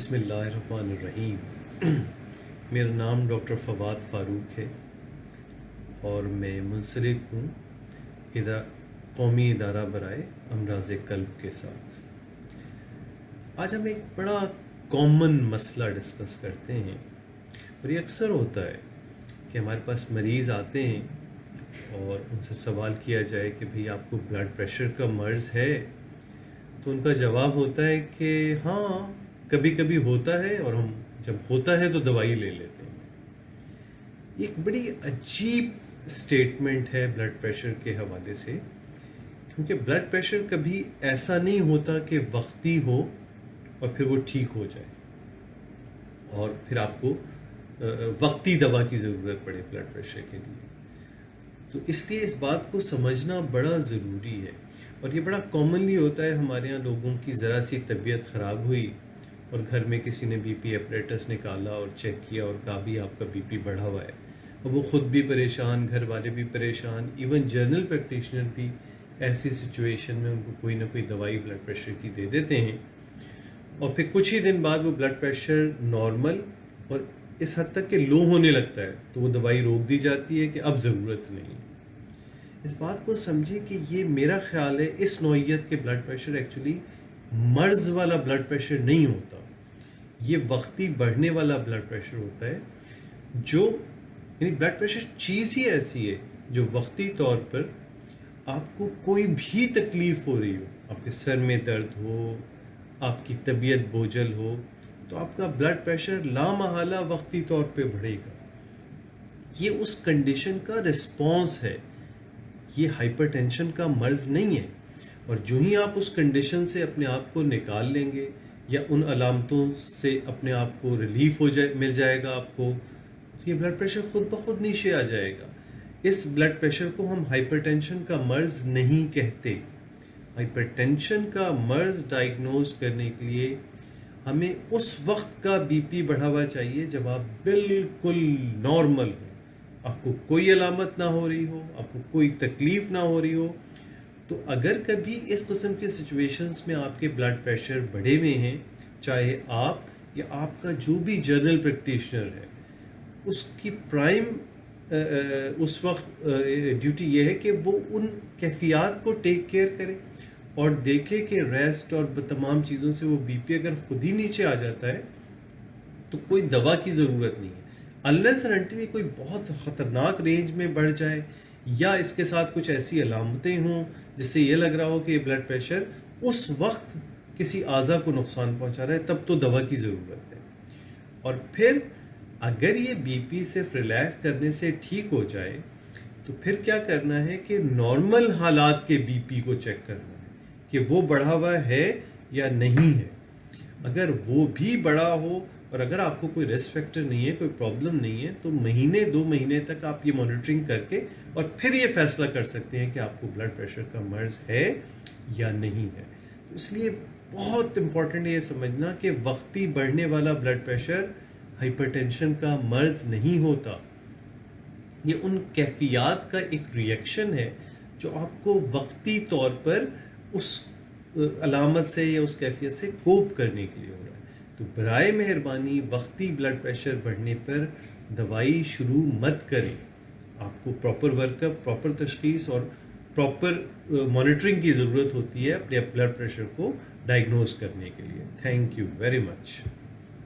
بسم اللہ الرحمن الرحیم۔ میرا نام ڈاکٹر فواد فاروق ہے اور میں منسلک ہوں قومی ادارہ برائے امراض قلب کے ساتھ۔ آج ہم ایک بڑا کامن مسئلہ ڈسکس کرتے ہیں، اور یہ اکثر ہوتا ہے کہ ہمارے پاس مریض آتے ہیں اور ان سے سوال کیا جائے کہ بھئی آپ کو بلڈ پریشر کا مرض ہے، تو ان کا جواب ہوتا ہے کہ ہاں کبھی کبھی ہوتا ہے، اور ہم جب ہوتا ہے تو دوائی لے لیتے ہیں۔ ایک بڑی عجیب سٹیٹمنٹ ہے بلڈ پریشر کے حوالے سے، کیونکہ بلڈ پریشر کبھی ایسا نہیں ہوتا کہ وقتی ہو اور پھر وہ ٹھیک ہو جائے اور پھر آپ کو وقتی دوا کی ضرورت پڑے بلڈ پریشر کے لیے۔ تو اس لیے اس بات کو سمجھنا بڑا ضروری ہے، اور یہ بڑا کامنلی ہوتا ہے ہمارے ہاں لوگوں کی ذرا سی طبیعت خراب ہوئی اور گھر میں کسی نے بی پی اپریٹس نکالا اور چیک کیا اور کہا بھی آپ کا بی پی بڑھا ہوا ہے، اور وہ خود بھی پریشان، گھر والے بھی پریشان، ایون جنرل پریکٹیشنر بھی ایسی سچویشن میں ان کو کوئی نہ کوئی دوائی بلڈ پریشر کی دے دیتے ہیں، اور پھر کچھ ہی دن بعد وہ بلڈ پریشر نارمل اور اس حد تک کہ لو ہونے لگتا ہے، تو وہ دوائی روک دی جاتی ہے کہ اب ضرورت نہیں۔ اس بات کو سمجھے کہ یہ میرا خیال ہے اس نوعیت کے بلڈ پریشر ایکچولی مرض والا بلڈ پریشر نہیں ہوتا، یہ وقتی بڑھنے والا بلڈ پریشر ہوتا ہے، جو یعنی بلڈ پریشر چیز ہی ایسی ہے جو وقتی طور پر آپ کو کوئی بھی تکلیف ہو رہی ہو، آپ کے سر میں درد ہو، آپ کی طبیعت بوجھل ہو، تو آپ کا بلڈ پریشر لامحالہ وقتی طور پہ بڑھے گا۔ یہ اس کنڈیشن کا رسپانس ہے، یہ ہائپر ٹینشن کا مرض نہیں ہے، اور جو ہی آپ اس کنڈیشن سے اپنے آپ کو نکال لیں گے یا ان علامتوں سے اپنے آپ کو ریلیف مل جائے گا آپ کو، تو یہ بلڈ پریشر خود بخود نیچے آ جائے گا۔ اس بلڈ پریشر کو ہم ہائپر ٹینشن کا مرض نہیں کہتے۔ ہائپر ٹینشن کا مرض ڈائگنوز کرنے کے لیے ہمیں اس وقت کا بی پی بڑھا ہوا چاہیے جب آپ بالکل نارمل ہو، آپ کو کوئی علامت نہ ہو رہی ہو، آپ کو کوئی تکلیف نہ ہو رہی ہو۔ تو اگر کبھی اس قسم کے سچویشنز میں آپ کے بلڈ پریشر بڑھے ہوئے ہیں، چاہے آپ یا آپ کا جو بھی جنرل پریکٹیشنر ہے، اس کی پرائم اس وقت ڈیوٹی یہ ہے کہ وہ ان کیفیات کو ٹیک کیئر کرے اور دیکھے کہ ریسٹ اور تمام چیزوں سے وہ بی پی اگر خود ہی نیچے آ جاتا ہے تو کوئی دوا کی ضرورت نہیں ہے، unless and until کوئی بہت خطرناک رینج میں بڑھ جائے یا اس کے ساتھ کچھ ایسی علامتیں ہوں جس سے یہ لگ رہا ہو کہ یہ بلڈ پریشر اس وقت کسی اعضا کو نقصان پہنچا رہا ہے، تب تو دوا کی ضرورت ہے۔ اور پھر اگر یہ بی پی صرف ریلیکس کرنے سے ٹھیک ہو جائے تو پھر کیا کرنا ہے کہ نارمل حالات کے بی پی کو چیک کرنا ہے کہ وہ بڑھا ہوا ہے یا نہیں ہے۔ اگر وہ بھی بڑا ہو اور اگر آپ کو کوئی رسک فیکٹر نہیں ہے، کوئی پرابلم نہیں ہے، تو مہینے 2 مہینے تک آپ یہ مانیٹرنگ کر کے اور پھر یہ فیصلہ کر سکتے ہیں کہ آپ کو بلڈ پریشر کا مرض ہے یا نہیں ہے۔ تو اس لیے بہت امپورٹنٹ ہے یہ سمجھنا کہ وقتی بڑھنے والا بلڈ پریشر ہائپر ٹینشن کا مرض نہیں ہوتا، یہ ان کیفیات کا ایک ریئیکشن ہے جو آپ کو وقتی طور پر اس علامت سے یا اس کیفیت سے کوپ کرنے کے لیے ہو رہا ہے۔ تو برائے مہربانی وقتی بلڈ پریشر بڑھنے پر دوائی شروع مت کریں، آپ کو پراپر ورک اپ، پراپر تشخیص اور پراپر مانیٹرنگ کی ضرورت ہوتی ہے اپنے بلڈ پریشر کو ڈائگنوز کرنے کے لیے۔ Thank you very much.